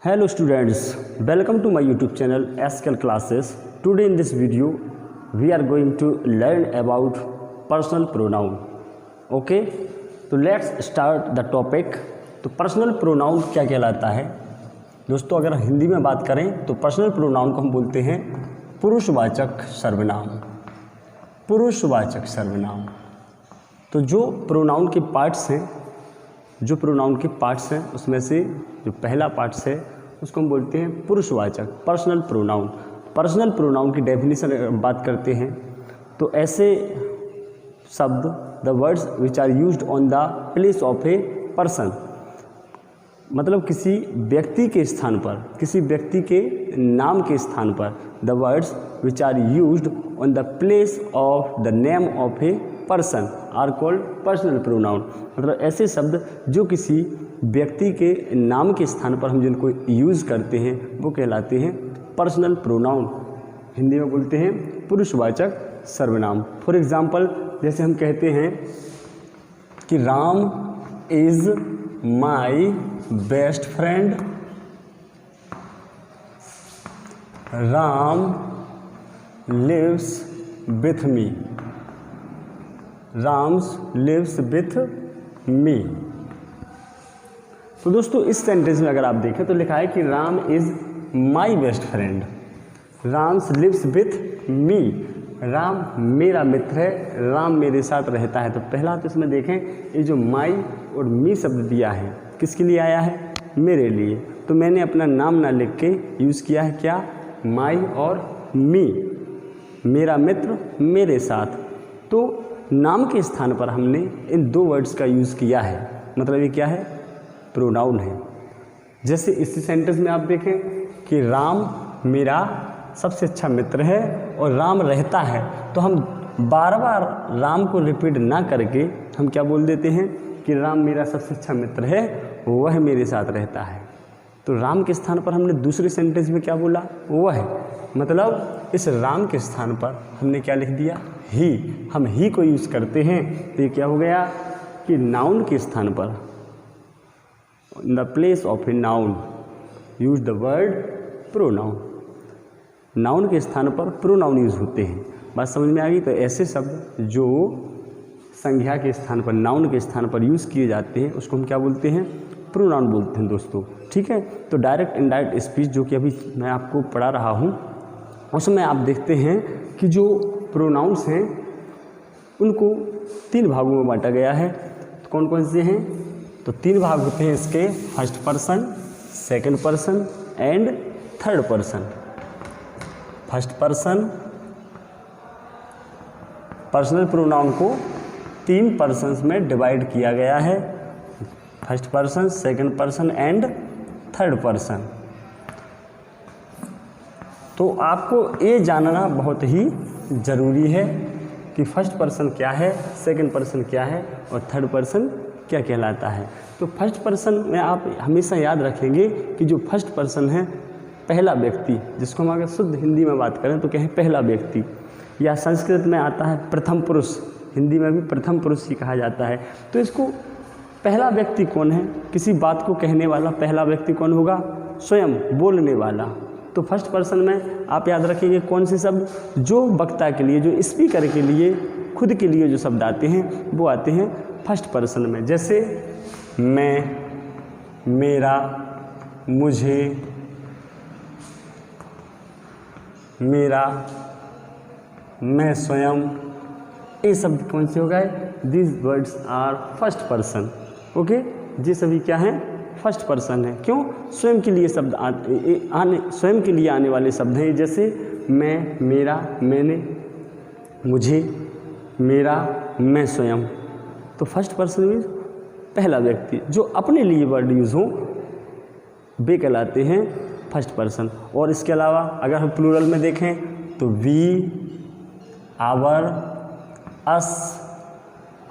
Hello students, welcome to my YouTube channel SQL Classes. Today in this video we are going to learn about personal pronoun. Okay, तो let's start the topic. तो personal pronoun क्या कहलाता है दोस्तों? अगर हिंदी में बात करें तो पर्सनल प्रोनाउन को हम बोलते हैं पुरुषवाचक सर्वनाम। पुरुषवाचक सर्वनाम। तो जो प्रोनाउन के पार्ट्स हैं उसमें से जो पहला पार्ट्स है उसको हम बोलते हैं पुरुषवाचक पर्सनल प्रोनाउन। पर्सनल प्रोनाउन की डेफिनेशन बात करते हैं तो ऐसे शब्द the words which are used on the place of a person, मतलब किसी व्यक्ति के स्थान पर, किसी व्यक्ति के नाम के स्थान पर the words which are used on the place of the name of a person are called personal pronoun. मतलब ऐसे शब्द जो किसी व्यक्ति के नाम के स्थान पर हम जिनको यूज़ करते हैं वो कहलाते हैं पर्सनल प्रोनाउन। हिंदी में बोलते हैं पुरुषवाचक सर्वनाम। फॉर एग्जाम्पल, जैसे हम कहते हैं कि Ram is my best friend, Ram lives with me, Rams lives with me. तो दोस्तों इस सेंटेंस में अगर आप देखें तो लिखा है कि Ram is my best friend, Rams lives with me, Ram मेरा मित्र है, राम मेरे साथ रहता है। तो पहला तो इसमें देखें ये जो माई और मी शब्द दिया है किसके लिए आया है? मेरे लिए। तो मैंने अपना नाम ना लिख के यूज़ किया है क्या? माई और मी, मेरा मित्र मेरे साथ। तो नाम के स्थान पर हमने इन दो वर्ड्स का यूज़ किया है, मतलब ये क्या है? प्रोनाउन है। जैसे इसी सेंटेंस में आप देखें कि राम मेरा सबसे अच्छा मित्र है और राम रहता है, तो हम बार बार राम को रिपीट ना करके हम क्या बोल देते हैं कि राम मेरा सबसे अच्छा मित्र है, वह मेरे साथ रहता है। तो राम के स्थान पर हमने दूसरे सेंटेंस में क्या बोला? वह, मतलब इस राम के स्थान पर हमने क्या लिख दिया? ही। हम ही को यूज़ करते हैं तो ये क्या हो गया कि नाउन के स्थान पर, in the place of a noun use the word pronoun. Noun के स्थान पर प्रोनाउन यूज होते हैं। बात समझ में आ गई? तो ऐसे शब्द जो संज्ञा के स्थान पर, नाउन के स्थान पर यूज़ किए जाते हैं उसको हम क्या बोलते हैं? प्रोनाउन बोलते हैं दोस्तों। ठीक है, तो डायरेक्ट इनडायरेक्ट स्पीच जो कि अभी मैं आपको पढ़ा रहा हूँ उसमें आप देखते हैं कि जो प्रोनाउंस हैं उनको 3 भागों में बांटा गया है। तो कौन कौन से हैं? तो 3 भाग होते हैं इसके, first person, second person and third person. First person, personal pronoun को 3 पर्सन्स में डिवाइड किया गया है, first person, second person and third person. तो आपको ये जानना बहुत ही ज़रूरी है कि फर्स्ट पर्सन क्या है, सेकंड पर्सन क्या है और थर्ड पर्सन क्या कहलाता है। तो फर्स्ट पर्सन में आप हमेशा याद रखेंगे कि जो फर्स्ट पर्सन है, पहला व्यक्ति, जिसको हम अगर शुद्ध हिंदी में बात करें तो क्या है? पहला व्यक्ति। या संस्कृत में आता है प्रथम पुरुष, हिंदी में भी प्रथम पुरुष ही कहा जाता है। तो इसको पहला व्यक्ति कौन है? किसी बात को कहने वाला पहला व्यक्ति कौन होगा? स्वयं बोलने वाला। तो फर्स्ट पर्सन में आप याद रखेंगे कौन से शब्द जो वक्ता के लिए, जो स्पीकर के लिए, खुद के लिए जो शब्द आते हैं वो आते हैं फर्स्ट पर्सन में। जैसे मैं, मेरा, मुझे, मेरा, मैं स्वयं, ये शब्द कौन से हो गए? These words are first person. Okay, ये सभी क्या हैं? फर्स्ट पर्सन है। क्यों? स्वयं के लिए शब्द स्वयं के लिए आने वाले शब्द हैं। जैसे मैं, मेरा, मैंने, मुझे, मेरा, मैं स्वयं। तो फर्स्ट पर्सन मीन्स पहला व्यक्ति, जो अपने लिए वर्ड यूज़ हो वे कहलाते हैं फर्स्ट पर्सन। और इसके अलावा अगर हम प्लूरल में देखें तो वी, आवर, अस,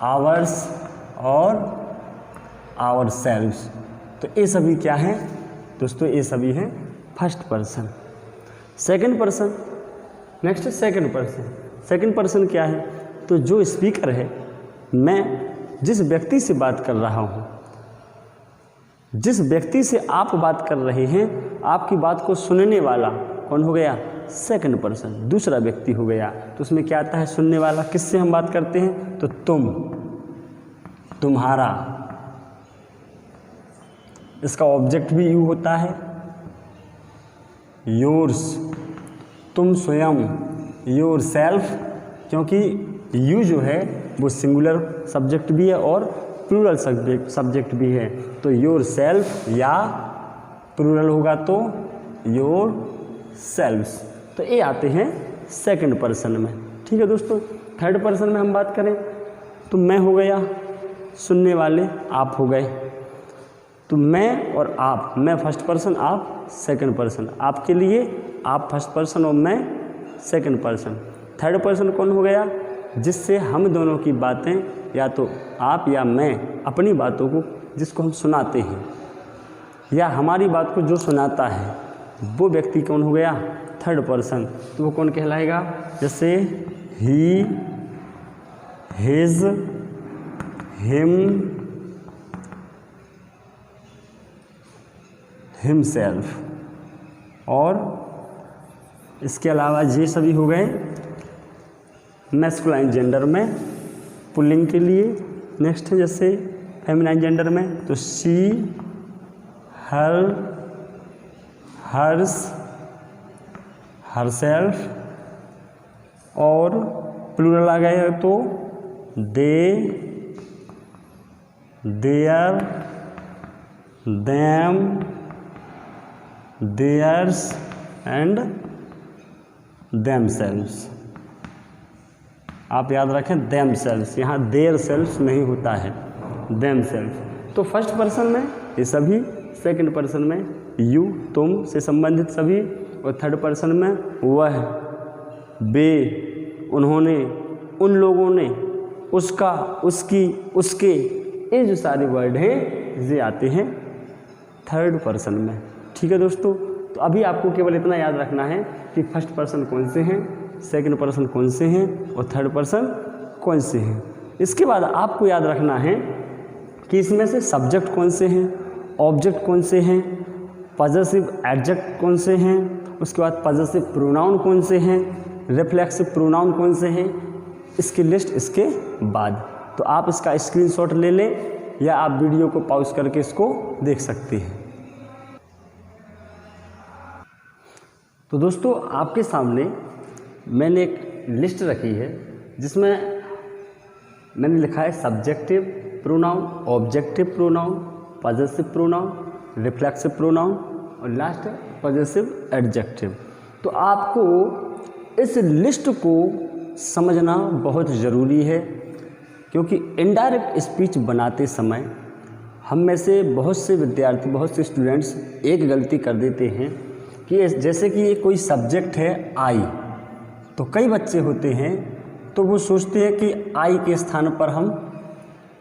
आवर्स और आवर सेल्व्स। तो ये सभी क्या हैं दोस्तों? ये सभी हैं first person. Second person, next second person. Second person क्या है? तो जो स्पीकर है, मैं जिस व्यक्ति से बात कर रहा हूँ, जिस व्यक्ति से आप बात कर रहे हैं, आपकी बात को सुनने वाला कौन हो गया? सेकंड पर्सन, दूसरा व्यक्ति हो गया। तो उसमें क्या आता है? सुनने वाला। किससे हम बात करते हैं? तो तुम, तुम्हारा। इसका ऑब्जेक्ट भी यू होता है, योर्स, तुम स्वयं, योर सेल्फ, क्योंकि यू जो है वो सिंगुलर सब्जेक्ट भी है और प्लूरल सब्जेक्ट भी है। तो योर सेल्फ, या प्लूरल होगा तो योर सेल्व्स। तो ये आते हैं सेकंड पर्सन में। ठीक है दोस्तों। थर्ड पर्सन में हम बात करें तो मैं हो गया, सुनने वाले आप हो गए। तो मैं और आप, मैं फर्स्ट पर्सन, आप सेकंड पर्सन। आपके लिए आप फर्स्ट पर्सन और मैं सेकंड पर्सन। थर्ड पर्सन कौन हो गया? जिससे हम दोनों की बातें, या तो आप या मैं, अपनी बातों को जिसको हम सुनाते हैं, या हमारी बात को जो सुनाता है, वो व्यक्ति कौन हो गया? Third person. तो वो कौन कहलाएगा? जैसे ही, हिज, हिम, हिमसेल्फ। और इसके अलावा ये सभी हो गए मैस्कुलाइन जेंडर में, पुल्लिंग के लिए। नेक्स्ट है जैसे फेमिनाइन जेंडर में तो शी, हर, हर्स, हरसेल्फ। और प्लूरल आ गया तो they, their, them, theirs and themselves. आप याद रखें देमसेल्व्स, यहाँ देयर सेल्व्स नहीं होता है, देमसेल्व्स। तो फर्स्ट पर्सन में ये सभी, सेकंड पर्सन में यू, तुम से संबंधित सभी, और थर्ड पर्सन में वह, वे, उन्होंने, उन लोगों ने, उसका, उसकी, उसके, ये जो सारे वर्ड हैं ये आते हैं थर्ड पर्सन में। ठीक है दोस्तों। तो अभी आपको केवल इतना याद रखना है कि फर्स्ट पर्सन कौन से हैं, सेकंड पर्सन कौन से हैं और थर्ड पर्सन कौन से हैं। इसके बाद आपको याद रखना है कि इसमें से सब्जेक्ट कौन से हैं, ऑब्जेक्ट कौन से हैं, पॉजेसिव एडजेक्ट कौन से हैं, उसके बाद पॉजेसिव प्रोनाउन कौन से हैं, रिफ्लेक्सिव प्रोनाउन कौन से हैं, इसकी लिस्ट इसके बाद। तो आप इसका स्क्रीनशॉट ले लें या आप वीडियो को पॉज करके इसको देख सकते हैं। तो दोस्तों आपके सामने मैंने एक लिस्ट रखी है जिसमें मैंने लिखा है subjective pronoun, objective pronoun, possessive pronoun, reflexive pronoun और लास्ट पॉजेसिव एडजेक्टिव। तो आपको इस लिस्ट को समझना बहुत ज़रूरी है, क्योंकि इनडायरेक्ट स्पीच बनाते समय हम में से बहुत से विद्यार्थी, बहुत से स्टूडेंट्स एक गलती कर देते हैं कि जैसे कि ये कोई सब्जेक्ट है आई, तो कई बच्चे होते हैं तो वो सोचते हैं कि आई के स्थान पर हम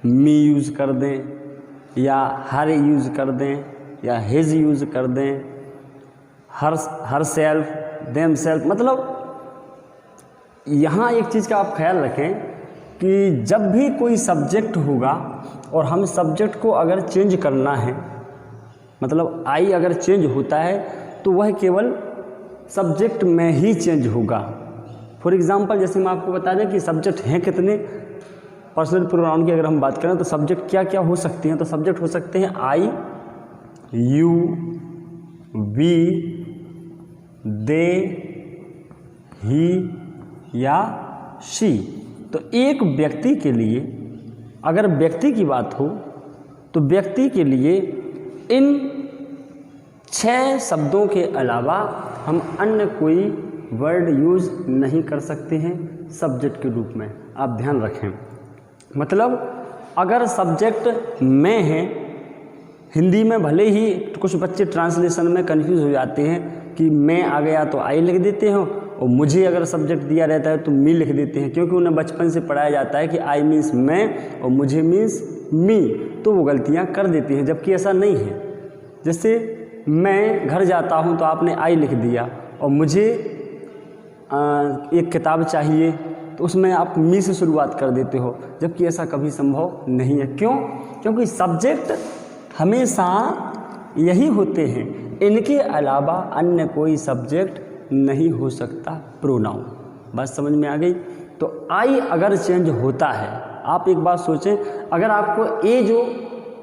मी यूज़ कर दें, या हर यूज़ कर दें, या हिज यूज़ कर दें, हर सेल्फ, देम सेल्फ। मतलब यहाँ एक चीज़ का आप ख्याल रखें कि जब भी कोई सब्जेक्ट होगा और हम सब्जेक्ट को अगर चेंज करना है, मतलब आई अगर चेंज होता है तो वह केवल सब्जेक्ट में ही चेंज होगा। फॉर एग्जांपल जैसे मैं आपको बता दें कि सब्जेक्ट हैं कितने, पर्सनल प्रोनाउन की अगर हम बात करें तो सब्जेक्ट क्या क्या हो सकते हैं, तो सब्जेक्ट हो सकते हैं आई, यू, वी, दे, ही या शी। तो एक व्यक्ति के लिए अगर व्यक्ति की बात हो तो व्यक्ति के लिए इन 6 शब्दों के अलावा हम अन्य कोई वर्ड यूज़ नहीं कर सकते हैं सब्जेक्ट के रूप में। आप ध्यान रखें, मतलब अगर सब्जेक्ट मैं है, हिंदी में भले ही कुछ बच्चे ट्रांसलेशन में कंफ्यूज हो जाते हैं कि मैं आ गया तो आई लिख देते हैं, और मुझे अगर सब्जेक्ट दिया रहता है तो मी लिख देते हैं, क्योंकि उन्हें बचपन से पढ़ाया जाता है कि आई मीन्स मैं और मुझे मीन्स मी, तो वो गलतियाँ कर देती हैं, जबकि ऐसा नहीं है। जैसे मैं घर जाता हूँ तो आपने आई लिख दिया, और मुझे एक किताब चाहिए तो उसमें आप मी से शुरुआत कर देते हो, जबकि ऐसा कभी संभव नहीं है। क्यों? क्योंकि सब्जेक्ट हमेशा यही होते हैं, इनके अलावा अन्य कोई सब्जेक्ट नहीं हो सकता प्रोनाउन। बात समझ में आ गई। तो आई अगर चेंज होता है, आप एक बात सोचें, अगर आपको ये जो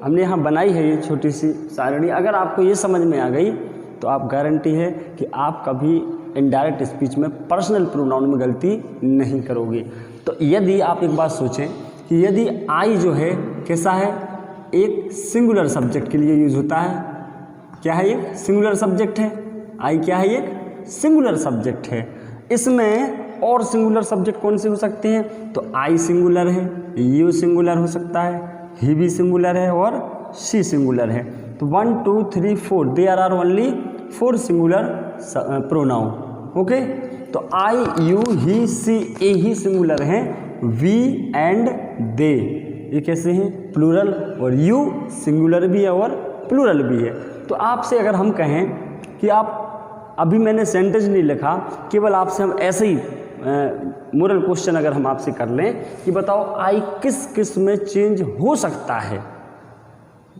हमने यहाँ बनाई है ये छोटी सी सारणी, अगर आपको ये समझ में आ गई तो आप गारंटी है कि आप कभी इनडायरेक्ट स्पीच में पर्सनल प्रोनाउन में गलती नहीं करोगे। तो यदि आप एक बात सोचें कि यदि आई जो है कैसा है, एक सिंगुलर सब्जेक्ट के लिए यूज होता है। क्या है ये? सिंगुलर सब्जेक्ट है। आई क्या है? एक सिंगुलर सब्जेक्ट है। इसमें और सिंगुलर सब्जेक्ट कौन से हो सकते हैं? तो आई सिंगुलर है, यू सिंगुलर हो सकता है, ही भी सिंगुलर है और शी सिंगुलर है। तो 1 2 3 4 there are only 4 singular pronoun. Okay, तो I, you, he, she, a he singular हैं, वी एंड दे ये कैसे हैं? प्लूरल। और यू सिंगुलर भी है और प्लूरल भी है। तो आपसे अगर हम कहें कि आप, अभी मैंने सेंटेंस नहीं लिखा, केवल आपसे हम ऐसे ही मोरल क्वेश्चन अगर हम आपसे कर लें कि बताओ आई किस किस में चेंज हो सकता है,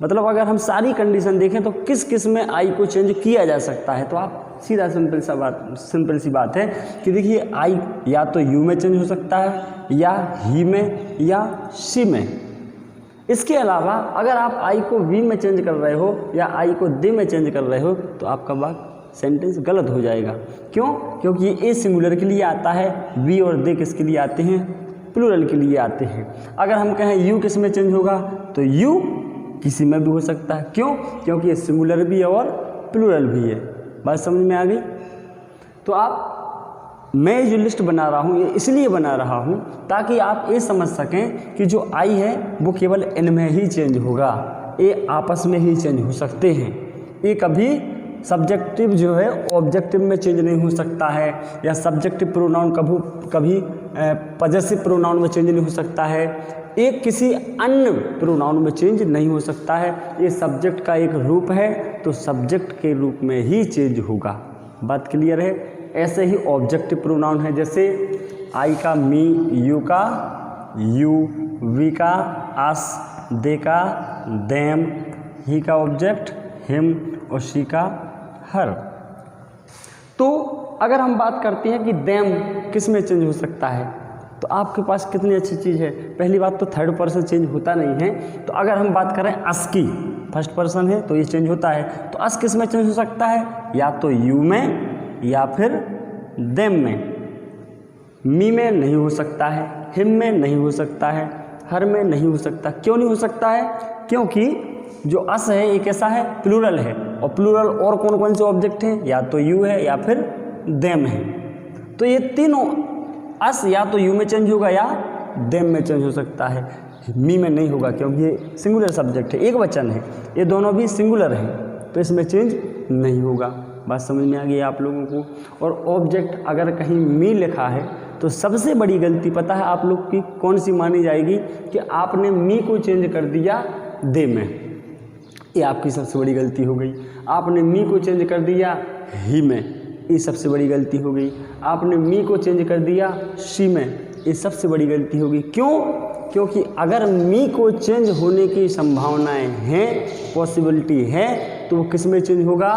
मतलब अगर हम सारी कंडीशन देखें तो किस किस में आई को चेंज किया जा सकता है, तो आप सीधा सिंपल सी बात है कि देखिए आई या तो यू में चेंज हो सकता है, या ही में, या शी में। इसके अलावा अगर आप आई को वी में चेंज कर रहे हो या आई को दे में चेंज कर रहे हो तो आपका बात सेंटेंस गलत हो जाएगा। क्यों? क्योंकि ये ए सिंगुलर के लिए आता है, वी और दे किसके लिए आते हैं? प्लूरल के लिए आते हैं। अगर हम कहें यू किस में चेंज होगा, तो यू किसी में भी हो सकता है। क्यों? क्योंकि ये सिंगुलर भी है और प्लूरल भी है। बात समझ में आ गई। तो आप, मैं जो लिस्ट बना रहा हूँ ये इसलिए बना रहा हूँ ताकि आप ये समझ सकें कि जो आई है वो केवल इनमें ही चेंज होगा, ये आपस में ही चेंज हो सकते हैं। ये कभी सब्जेक्टिव जो है ऑब्जेक्टिव में चेंज नहीं हो सकता है, या सब्जेक्टिव प्रोनाउन कभी पजेसिव प्रोनाउन में चेंज नहीं हो सकता है, एक किसी अन्य प्रोनाउन में चेंज नहीं हो सकता है। ये सब्जेक्ट का एक रूप है तो सब्जेक्ट के रूप में ही चेंज होगा। बात क्लियर है। ऐसे ही ऑब्जेक्टिव प्रोनाउन है, जैसे आई का मी, यू का यू, वी का अस, दे का देम, ही का ऑब्जेक्ट हिम और शी का हर। तो अगर हम बात करते हैं कि देम किस में चेंज हो सकता है, तो आपके पास कितनी अच्छी चीज़ है। पहली बात तो थर्ड पर्सन चेंज होता नहीं है। तो अगर हम बात करें अस की, फर्स्ट पर्सन है तो ये चेंज होता है। तो अस किस में चेंज हो सकता है? या तो यू में या फिर देम में। मी में नहीं हो सकता है, हिम में नहीं हो सकता है, हर में नहीं हो सकता। क्यों नहीं हो सकता है? क्योंकि जो अस है ये कैसा है? प्लूरल है। और प्लूरल और कौन कौन से ऑब्जेक्ट हैं? या तो यू है या फिर देम है। तो ये तीनों, अस या तो यू में चेंज होगा या देम में चेंज हो सकता है, मी में नहीं होगा क्योंकि ये सिंगुलर सब्जेक्ट है, एक वचन है, ये दोनों भी सिंगुलर हैं तो इसमें चेंज नहीं होगा। बात समझ में आ गई आप लोगों को। और ऑब्जेक्ट अगर कहीं मी लिखा है तो सबसे बड़ी गलती पता है आप लोग की कौन सी मानी जाएगी? कि आपने मी को चेंज कर दिया दे में। ये आपकी सबसे बड़ी गलती हो गई। आपने मी को चेंज कर दिया ही में, ये सबसे बड़ी गलती हो गई। आपने मी को चेंज कर दिया शी में, ये सबसे बड़ी गलती होगी। क्यों? क्योंकि अगर मी को चेंज होने की संभावनाएं हैं, पॉसिबिलिटी है, तो वो किस में चेंज होगा?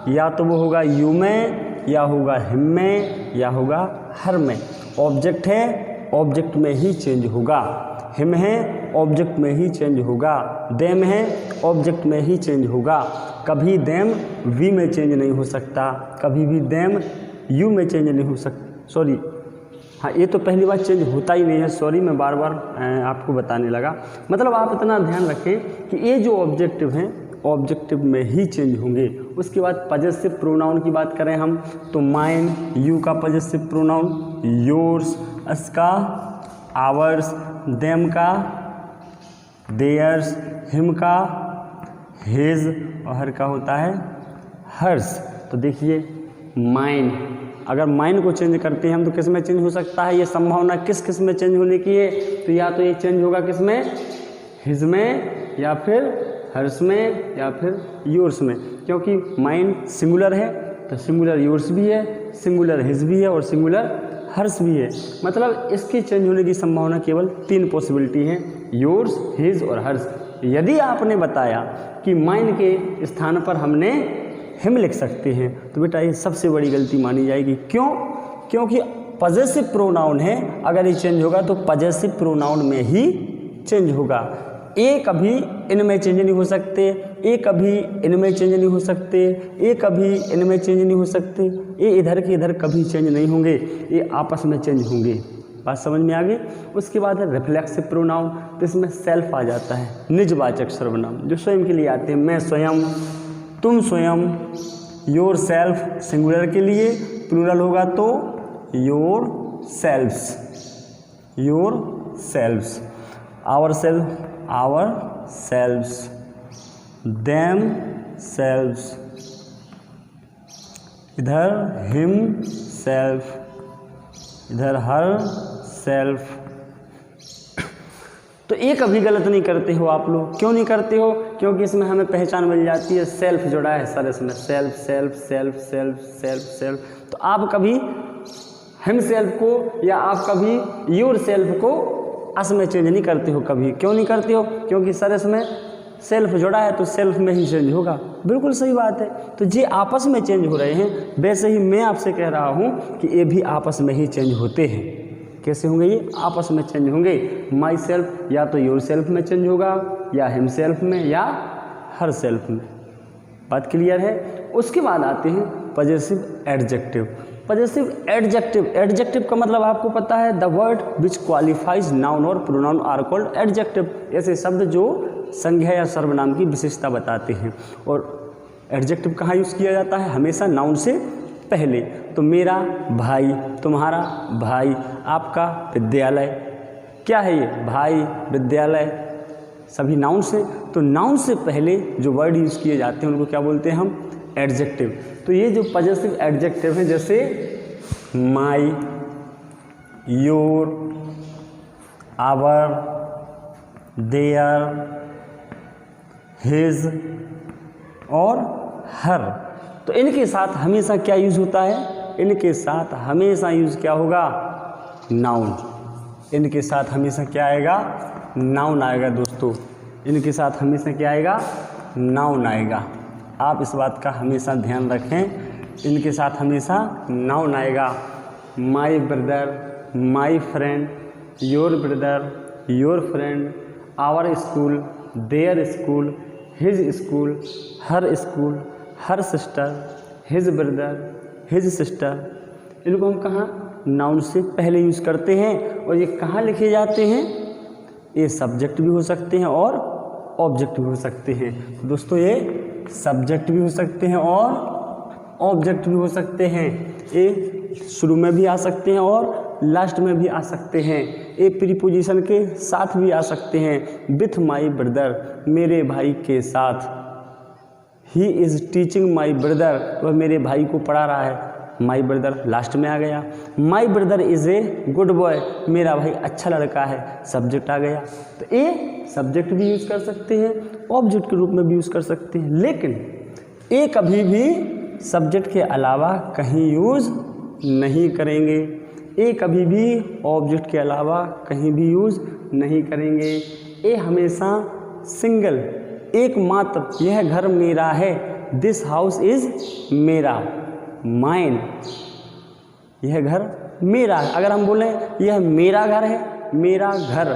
या तो वो होगा यू में, या होगा हिम में, या होगा हर में। ऑब्जेक्ट है, ऑब्जेक्ट में ही चेंज होगा। हिम है, ऑब्जेक्ट में ही चेंज होगा। देम है, ऑब्जेक्ट में ही चेंज होगा। कभी देम वी में चेंज नहीं हो सकता, कभी भी देम यू में चेंज नहीं हो सकता। सॉरी, हाँ ये तो पहली बार चेंज होता ही नहीं है। सॉरी, मैं बार बार आपको बताने लगा। मतलब आप इतना ध्यान रखें कि ये जो ऑब्जेक्टिव हैं ऑब्जेक्टिव में ही चेंज होंगे। उसके बाद पजेसिव प्रोनाउन की बात करें हम तो माइन, यू का पजेसिव प्रोनाउन योर्स, अस का आवर्स, देम का देयर्स, हिम का हिज और हर का होता है हर्स। तो देखिए माइन, अगर माइन को चेंज करते हैं हम तो किस में चेंज हो सकता है? ये संभावना किस किस में चेंज होने की है? तो या तो ये चेंज होगा किस में? हिज में, या फिर हर्स में, या फिर योर्स में। क्योंकि माइन सिंगुलर है तो सिंगुलर योर्स भी है, सिंगुलर हिज भी है और सिंगुलर हर्स भी है। मतलब इसके चेंज होने की संभावना केवल 3 पॉसिबिलिटी हैं, योर्स, हिज और हर्स। यदि आपने बताया कि माइन के स्थान पर हमने हिम लिख सकते हैं तो बेटा ये सबसे बड़ी गलती मानी जाएगी। क्यों? क्योंकि पजेसिव प्रोनाउन है, अगर ये चेंज होगा तो पजेसिव प्रोनाउन में ही चेंज होगा। ए कभी इनमें चेंज नहीं हो सकते, ए कभी इनमें चेंज नहीं हो सकते, ए कभी इनमें चेंज नहीं हो सकते, ए इधर के इधर कभी चेंज नहीं होंगे, ये आपस में चेंज होंगे। बात समझ में आ गई? उसके बाद है रिफ्लेक्सिव प्रोनाउन, तो इसमें सेल्फ आ जाता है, निजवाचक सर्वनाम जो स्वयं के लिए आते हैं। मैं स्वयं, तुम स्वयं, योर सेल्फ सिंगुलर के लिए, प्लूरल होगा तो yourselfs, yourselfs, ourself, ourselves, themselves, इधर हिम सेल्फ, इधर हर सेल्फ। तो ये कभी गलत नहीं करते हो आप लोग। क्यों नहीं करते हो? क्योंकि इसमें हमें पहचान मिल जाती है, सेल्फ जुड़ा है सर इसमें, self self self self self self. तो आप कभी हिम सेल्फ को या आप कभी योर सेल्फ को अस में चेंज नहीं करते हो कभी। क्यों नहीं करते हो? क्योंकि सर इसमें सेल्फ जुड़ा है तो सेल्फ में ही चेंज होगा। बिल्कुल सही बात है। तो ये आपस में चेंज हो रहे हैं, वैसे ही मैं आपसे कह रहा हूँ कि ये भी आपस में ही चेंज होते हैं। कैसे होंगे? ये आपस में चेंज होंगे। माई सेल्फ या तो योर सेल्फ में चेंज होगा, या हिम सेल्फ में, या हर सेल्फ में। बात क्लियर है? उसके बाद आते हैं possessive adjective. Possessive adjective, adjective का मतलब आपको पता है, the word which qualifies noun और प्रोनाउन आर कॉल्ड एडजेक्टिव। ऐसे शब्द जो संज्ञा या सर्वनाम की विशेषता बताते हैं। और एडजेक्टिव कहाँ यूज़ किया जाता है? हमेशा नाउन से पहले। तो मेरा भाई, तुम्हारा भाई, आपका विद्यालय, क्या है ये? भाई, विद्यालय, सभी नाउन से। तो नाउन से पहले जो वर्ड यूज़ किए जाते हैं उनको क्या बोलते हैं हम? एडजेक्टिव। तो ये जो पजेसिव एडजेक्टिव हैं, जैसे माई, योर, आवर, देयर, हिज और हर, तो इनके साथ हमेशा क्या यूज़ होता है? इनके साथ हमेशा यूज़ क्या होगा? नाउन। इनके साथ हमेशा क्या आएगा? नाउन आएगा दोस्तों। इनके साथ हमेशा क्या आएगा? नाउन आएगा। आप इस बात का हमेशा ध्यान रखें, इनके साथ हमेशा नाउन आएगा। My brother, my friend, your brother, your friend, our school, their school, his school, her sister, his brother, his sister. इनको हम कहाँ? नाउन से पहले यूज़ करते हैं। और ये कहाँ लिखे जाते हैं? ये सब्जेक्ट भी हो सकते हैं और ऑब्जेक्ट भी हो सकते हैं। दोस्तों ये सब्जेक्ट भी हो सकते हैं और ऑब्जेक्ट भी हो सकते हैं। ये शुरू में भी आ सकते हैं और लास्ट में भी आ सकते हैं। ये प्रीपोजिशन के साथ भी आ सकते हैं। विथ माई ब्रदर, मेरे भाई के साथ। He is teaching my brother, वह मेरे भाई को पढ़ा रहा है। माई ब्रदर लास्ट में आ गया। My brother is a good boy, मेरा भाई अच्छा लड़का है, सब्जेक्ट आ गया। तो ये सब्जेक्ट भी यूज़ कर सकते हैं, ऑब्जेक्ट के रूप में भी यूज़ कर सकते हैं। लेकिन ये कभी भी सब्जेक्ट के अलावा कहीं यूज़ नहीं करेंगे। ये कभी भी ऑब्जेक्ट के अलावा कहीं भी यूज़ नहीं करेंगे। ये हमेशा सिंगल, एकमात्र, यह घर मेरा है, दिस हाउस इज़ मेरा, माइन, यह घर मेरा है। अगर हम बोलें यह मेरा घर है, मेरा घर,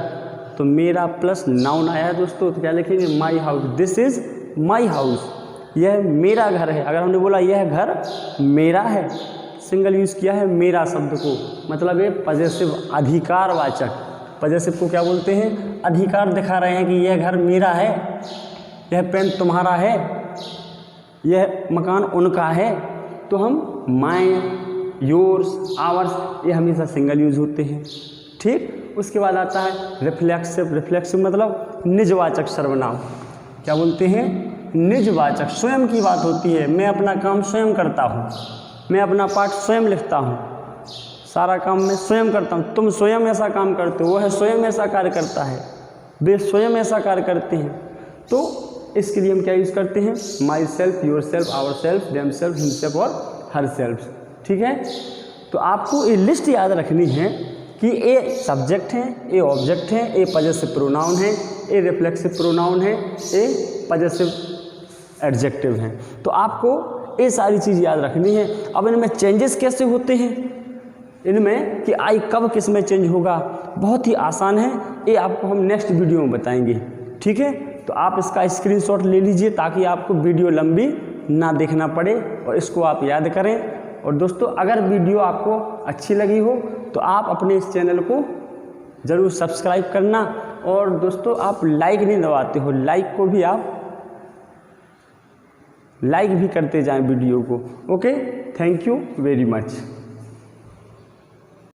तो मेरा प्लस नाउन आया है दोस्तों, तो क्या लिखेंगे? My house, this is my house, यह मेरा घर है। अगर हमने बोला यह घर मेरा है, सिंगल यूज़ किया है मेरा शब्द को, मतलब ये पजेसिव, अधिकारवाचक। पजेसिव को क्या बोलते हैं? अधिकार दिखा रहे हैं कि यह घर मेरा है, यह पेन तुम्हारा है, यह मकान उनका है। तो हम माइन, योर्स, आवर्स, ये हमेशा सिंगल यूज होते हैं। ठीक। उसके बाद आता है रिफ्लेक्सिव। रिफ्लेक्सिव मतलब निजवाचक सर्वनाम। क्या बोलते हैं? निजवाचक, स्वयं की बात होती है। मैं अपना काम स्वयं करता हूँ, मैं अपना पाठ स्वयं लिखता हूँ, सारा काम मैं स्वयं करता हूँ। तुम स्वयं ऐसा काम करते हो, वह स्वयं ऐसा कार्य करता है, वे स्वयं ऐसा कार्य करते हैं। तो इसके लिए हम क्या यूज़ करते हैं? Myself, yourself, ourself, themself, himself और हर सेल्फ। ठीक है। तो आपको ये लिस्ट याद रखनी है कि ये सब्जेक्ट हैं, ये ऑब्जेक्ट हैं, ये पजेसिव प्रोनाउन है, ए रिफ्लेक्सिव प्रोनाउन है, ए पजेसिव एडजेक्टिव हैं। तो आपको ये सारी चीज़ याद रखनी है। अब इनमें चेंजेस कैसे होते हैं, इनमें कि आई कब किस में चेंज होगा, बहुत ही आसान है, ये आपको हम नेक्स्ट वीडियो में बताएंगे। ठीक है, तो आप इसका स्क्रीनशॉट ले लीजिए ताकि आपको वीडियो लंबी ना देखना पड़े और इसको आप याद करें। और दोस्तों, अगर वीडियो आपको अच्छी लगी हो तो आप अपने इस चैनल को ज़रूर सब्सक्राइब करना। और दोस्तों, आप लाइक नहीं दबाते हो, लाइक को भी आप लाइक भी करते जाएं वीडियो को। Okay, thank you very much.